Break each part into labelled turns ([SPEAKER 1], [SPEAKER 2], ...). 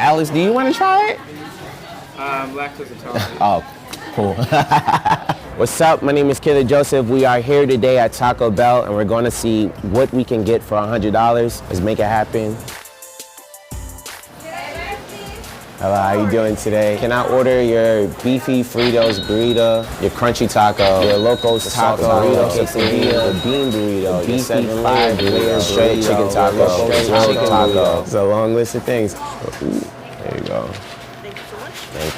[SPEAKER 1] Alice, do you want to try it?
[SPEAKER 2] Lactose intolerant.
[SPEAKER 1] Oh, cool. What's up? My name is Killer Joseph. We are here today at Taco Bell, and we're going to see what we can get for $100. Let's make it happen. Hello, how you doing today? Can I order your beefy Fritos burrito, your crunchy taco, your Locos taco, burrito quesadilla, the bean burrito, your 7-layer burrito, shredded chicken taco, shredded taco. It's a long list of things. Ooh, there you go.
[SPEAKER 3] Thank you so much.
[SPEAKER 1] Thank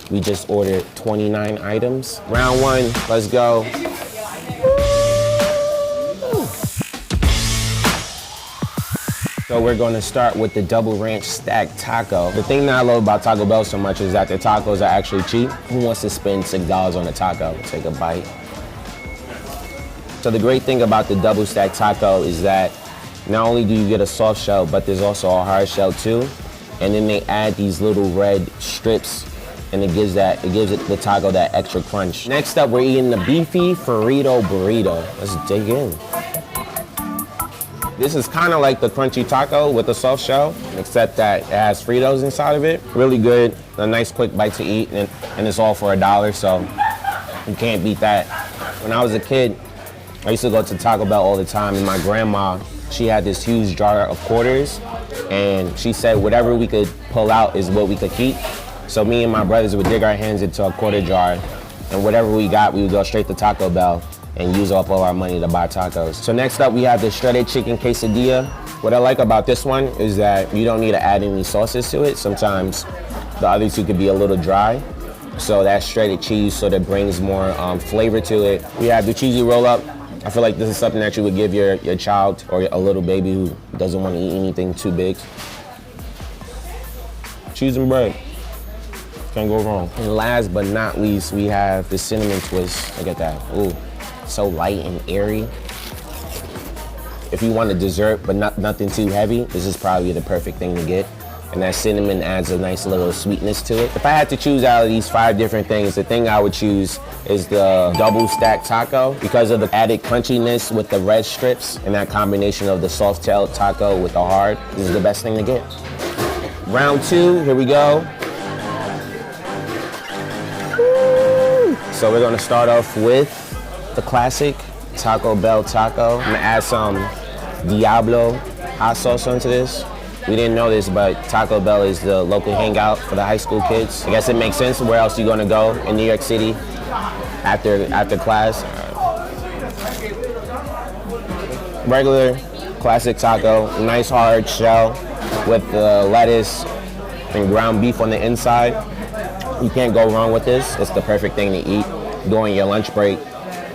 [SPEAKER 1] you. We just ordered 29 items. Round one, let's go. So we're going to start with the double ranch stacked taco. The thing that I love about Taco Bell so much is that their tacos are actually cheap. Who wants to spend $6 on a taco? Take a bite. So the great thing about the double stacked taco is that not only do you get a soft shell, but there's also a hard shell too. And then they add these little red strips, and it gives the taco that extra crunch. Next up, we're eating the beefy Frito burrito. Let's dig in. This is kind of like the crunchy taco with the soft shell, except that it has Fritos inside of it. Really good, a nice quick bite to eat, and it's all for $1, so you can't beat that. When I was a kid, I used to go to Taco Bell all the time, and my grandma, she had this huge jar of quarters, and she said whatever we could pull out is what we could keep. So me and my brothers would dig our hands into a quarter jar, and whatever we got, we would go straight to Taco Bell and use up all our money to buy tacos. So next up, we have the shredded chicken quesadilla. What I like about this one is that you don't need to add any sauces to it. Sometimes the other two could be a little dry. So that shredded cheese sort of brings more flavor to it. We have the cheesy roll-up. I feel like this is something that you would give your child or a little baby who doesn't want to eat anything too big. Cheese and bread. Can't go wrong. And last but not least, we have the cinnamon twist. Look at that. Ooh. So light and airy. If you want a dessert but nothing too heavy, this is probably the perfect thing to get. And that cinnamon adds a nice little sweetness to it. If I had to choose out of these 5 different things, the thing I would choose is the double stacked taco because of the added crunchiness with the red strips and that combination of the soft tail taco with the hard. This is the best thing to get. Round 2, here we go. Woo! So we're gonna start off with the classic Taco Bell taco. I'm gonna add some Diablo hot sauce onto this. We didn't know this, but Taco Bell is the local hangout for the high school kids. I guess it makes sense. Where else are you gonna go in New York City after class? Regular classic taco, nice hard shell with the lettuce and ground beef on the inside. You can't go wrong with this. It's the perfect thing to eat during your lunch break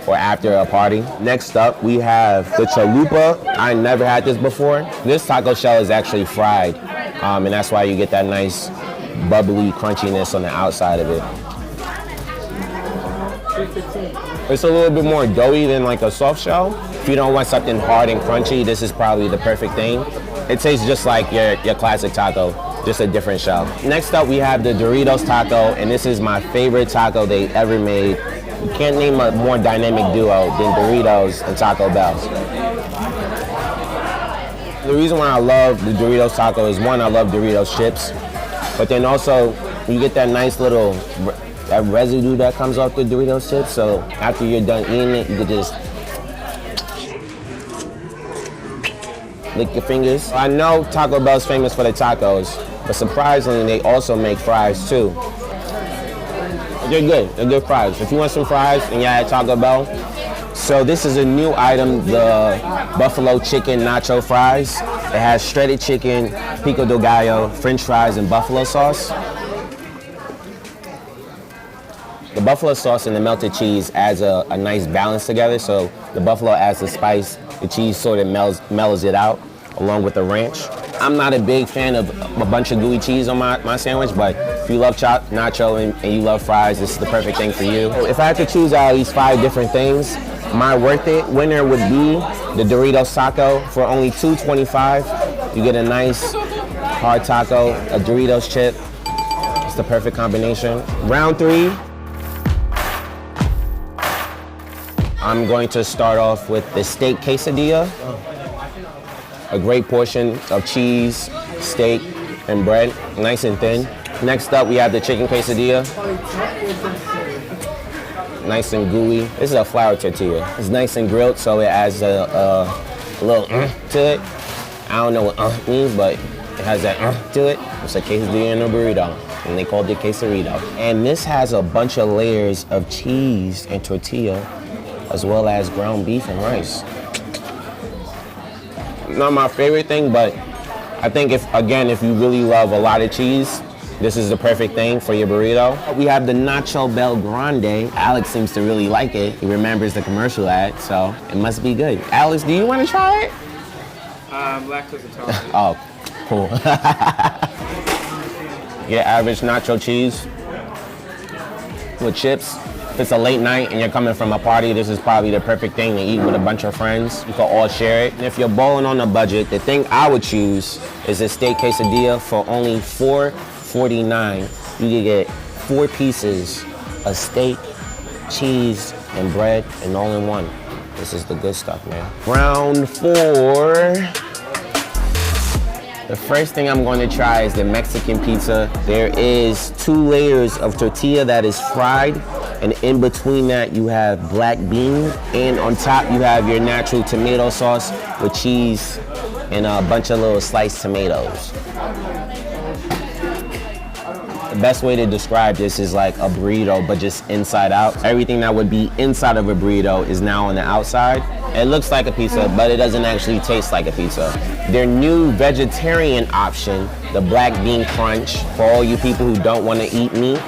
[SPEAKER 1] or after a party. Next up, we have the chalupa. I never had this before. This taco shell is actually fried, and that's why you get that nice bubbly crunchiness on the outside of it. It's a little bit more doughy than like a soft shell. If you don't want something hard and crunchy, this is probably the perfect thing. It tastes just like your classic taco, just a different shell. Next up, we have the Doritos taco, and this is my favorite taco they ever made. You can't name a more dynamic duo than Doritos and Taco Bell. The reason why I love the Doritos taco is, one, I love Doritos chips, but then also you get that nice little that residue that comes off the Doritos chips. So after you're done eating it, you can just lick your fingers. I know Taco Bell's famous for the tacos, but surprisingly, they also make fries too. They're good. They're good fries. If you want some fries and you're at Taco Bell, so this is a new item, the buffalo chicken nacho fries. It has shredded chicken, pico de gallo, French fries, and buffalo sauce. The buffalo sauce and the melted cheese adds a nice balance together. So the buffalo adds the spice, the cheese sort of mellows it out, along with the ranch. I'm not a big fan of a bunch of gooey cheese on my sandwich, but if you love nacho and you love fries, this is the perfect thing for you. If I had to choose out of these 5 different things, my worth it winner would be the Doritos taco. For only $2.25, you get a nice hard taco, a Doritos chip. It's the perfect combination. Round 3, I'm going to start off with the steak quesadilla. A great portion of cheese, steak, and bread, nice and thin. Next up, we have the chicken quesadilla. Nice and gooey. This is a flour tortilla. It's nice and grilled, so it adds a little to it. I don't know what means, but it has that to it. It's a quesadilla and a burrito, and they called it quesarito. And this has a bunch of layers of cheese and tortilla, as well as ground beef and rice. Not my favorite thing, but I think if you really love a lot of cheese, this is the perfect thing for your burrito. We have the Nacho Bel Grande. Alex seems to really like it. He remembers the commercial ad, so it must be good. Alex, do you want to try it?
[SPEAKER 2] Lactose intolerant.
[SPEAKER 1] Oh, cool. Your average nacho cheese with chips. If it's a late night and you're coming from a party, this is probably the perfect thing to eat with a bunch of friends. You can all share it. And if you're bowling on a budget, the thing I would choose is a steak quesadilla for only $4.49. You can get 4 pieces of steak, cheese, and bread, and all in one. This is the good stuff, man. Round 4. The first thing I'm going to try is the Mexican pizza. There is 2 layers of tortilla that is fried, and in between that you have black beans, and on top you have your natural tomato sauce with cheese and a bunch of little sliced tomatoes. The best way to describe this is like a burrito, but just inside out. Everything that would be inside of a burrito is now on the outside. It looks like a pizza, but it doesn't actually taste like a pizza. Their new vegetarian option, the black bean crunch, for all you people who don't want to eat meat.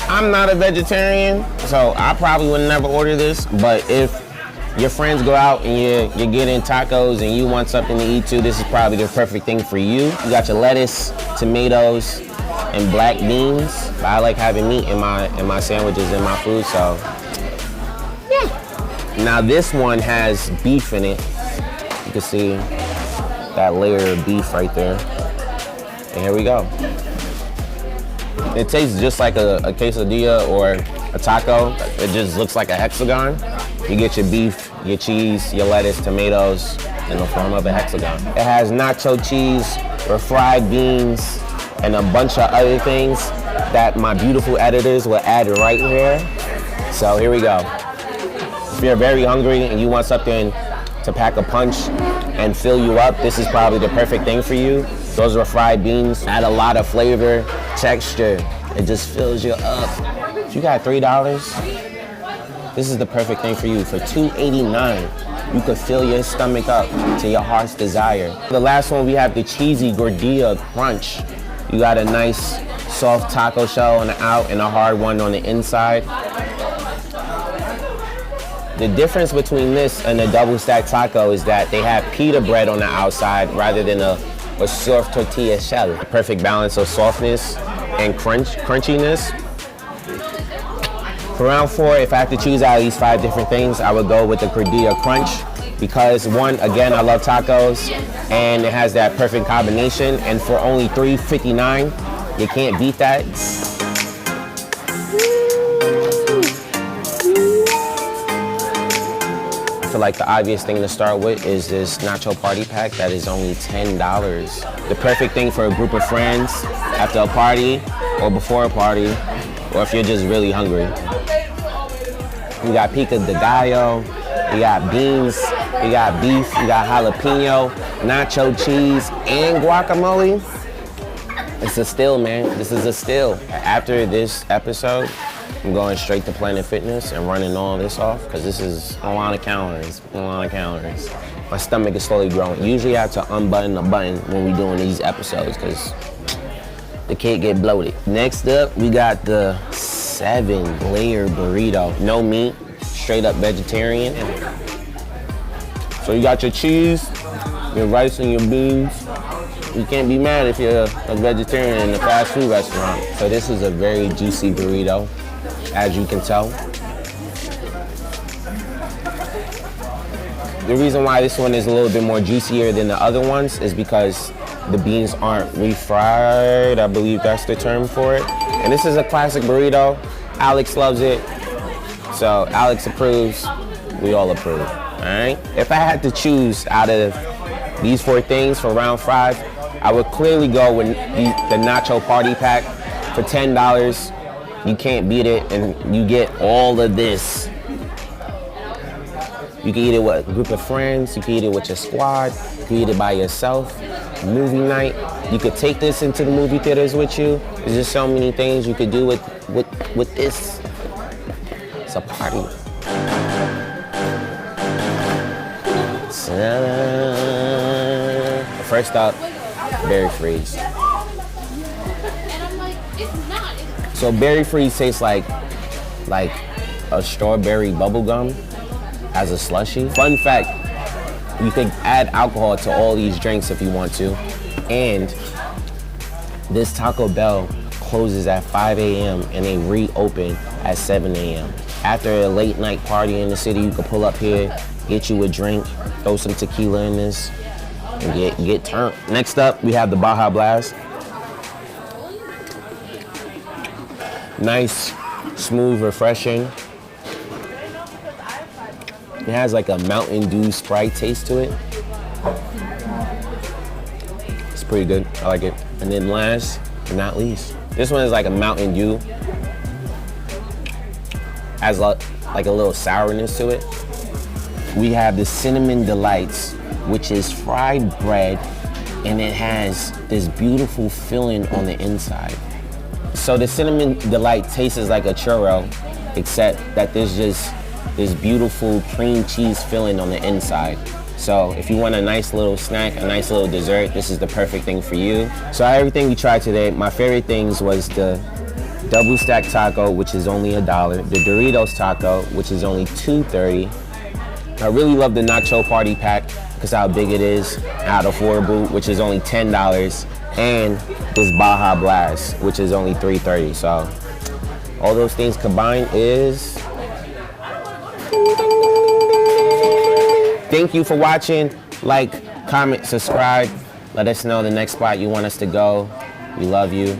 [SPEAKER 1] I'm not a vegetarian, so I probably would never order this, but if your friends go out and you're getting tacos and you want something to eat too, this is probably the perfect thing for you. You got your lettuce, tomatoes, and black beans. But I like having meat in my sandwiches and my food, so yeah. Now this one has beef in it. You can see that layer of beef right there. And here we go. It tastes just like a quesadilla or a taco. It just looks like a hexagon. You get your beef, your cheese, your lettuce, tomatoes in the form of a hexagon. It has nacho cheese, refried beans, and a bunch of other things that my beautiful editors will add right here. So here we go. If you're very hungry and you want something to pack a punch and fill you up, this is probably the perfect thing for you. Those refried beans add a lot of flavor, texture. It just fills you up. If you got $3, this is the perfect thing for you. For $2.89, you could fill your stomach up to your heart's desire. The last one, we have the cheesy gordita crunch. You got a nice soft taco shell on the out and a hard one on the inside. The difference between this and a double stack taco is that they have pita bread on the outside rather than a soft tortilla shell. A perfect balance of softness and crunchiness. For round 4, if I had to choose out of these 5 different things, I would go with the gordita crunch because one, again, I love tacos and it has that perfect combination, and for only $3.59, you can't beat that. I feel like the obvious thing to start with is this nacho party pack that is only $10. The perfect thing for a group of friends after a party or before a party, or if you're just really hungry. We got pico de gallo, we got beans, we got beef, we got jalapeno, nacho cheese, and guacamole. It's a steal, man. This is a steal. After this episode, I'm going straight to Planet Fitness and running all this off because this is a lot of calories, My stomach is slowly growing. Usually I have to unbutton the button when we're doing these episodes because the kid get bloated. Next up, we got the 7-layer burrito. No meat, straight up vegetarian. So you got your cheese, your rice, and your beans. You can't be mad if you're a vegetarian in a fast food restaurant. So this is a very juicy burrito, as you can tell. The reason why this one is a little bit more juicier than the other ones is because the beans aren't refried. I believe that's the term for it. And this is a classic burrito. Alex loves it. So Alex approves. We all approve. All right? If I had to choose out of these 4 things for round 5, I would clearly go with the Nacho Party Pack for $10. You can't beat it, and you get all of this. You can eat it with a group of friends, you can eat it with your squad, you can eat it by yourself, movie night. You could take this into the movie theaters with you. There's just so many things you could do with this. It's a party. First up, berry freeze. So berry freeze tastes like a strawberry bubble gum as a slushie. Fun fact, you can add alcohol to all these drinks if you want to. And this Taco Bell closes at 5 a.m. and they reopen at 7 a.m. After a late night party in the city, you can pull up here, get you a drink, throw some tequila in this, and get turned. Next up, we have the Baja Blast. Nice, smooth, refreshing. It has like a Mountain Dew Sprite taste to it. It's pretty good, I like it. And then last but not least, this one is like a Mountain Dew. Has like a little sourness to it. We have the Cinnamon Delights, which is fried bread, and it has this beautiful filling on the inside. So the Cinnamon Delight tastes like a churro, except that there's just this beautiful cream cheese filling on the inside. So if you want a nice little snack, a nice little dessert, this is the perfect thing for you. So everything we tried today, my favorite things was the double stack taco, which is only $1. The Doritos taco, which is only $2.30. I really love the Nacho Party Pack because how big it is, how affordable, which is only $10. And this Baja Blast, which is only $3.30. So all those things combined is... Thank you for watching. Like, comment, subscribe. Let us know the next spot you want us to go. We love you.